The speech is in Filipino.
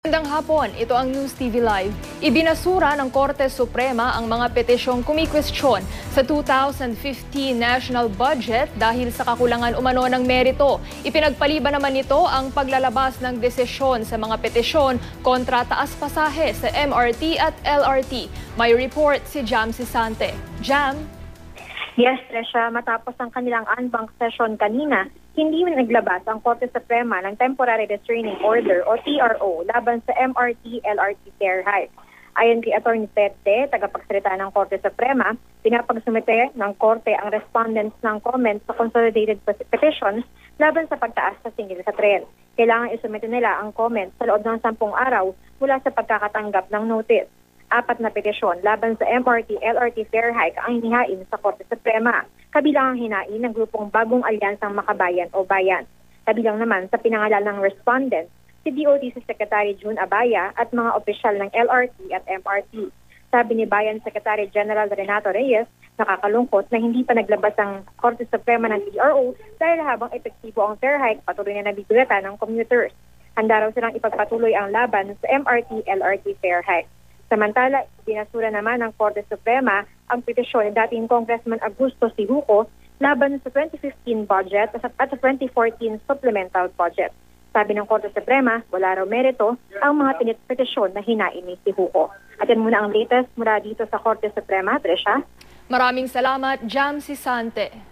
Magandang hapon, ito ang News TV Live. Ibinasura ng Korte Suprema ang mga petisyong kumikwestiyon sa 2015 national budget dahil sa kakulangan umano ng merito. Ipinagpaliban naman nito ang paglalabas ng desisyon sa mga petisyon kontra taas pasahe sa MRT at LRT. May report si Jam Sisante. Jam? Yes, Tresha, matapos ang kanilang en-banc session kanina, hindi naglabas ang Korte Suprema ng Temporary Restraining Order o TRO laban sa MRT-LRT fare hike. Ayon kay Atty. Tete, tagapagsalita ng Korte Suprema, pinapagsumite ng Korte ang respondents ng comments sa consolidated petitions laban sa pagtaas sa singil sa tren. Kailangan isumite nila ang comments sa loob ng 10 araw mula sa pagkakatanggap ng notice. 4 na petisyon laban sa MRT-LRT fare hike ang hinihain sa Korte Suprema, kabilang ang hinain ng grupong Bagong Alyansang Makabayan o Bayan. Kabilang naman sa pinangalan ng respondent, si DOTC Secretary June Abaya at mga opisyal ng LRT at MRT. Sabi ni Bayan Secretary General Renato Reyes, nakakalungkot na hindi pa naglabas ang Korte Suprema ng TRO dahil habang epektibo ang fare hike, patuloy na nabibigatan ng commuters. Handa raw silang ipagpatuloy ang laban sa MRT-LRT fare hike. Samantala, binasura naman ng Korte Suprema ang petisyon ni dating Congressman Augusto Sihuco laban sa 2015 budget at sa 2014 supplemental budget. Sabi ng Korte Suprema, wala raw merito ang mga petisyon na hinain ni Sihuco. At yan muna ang latest mula dito sa Korte Suprema, Tresha. Maraming salamat, Jam Sisante.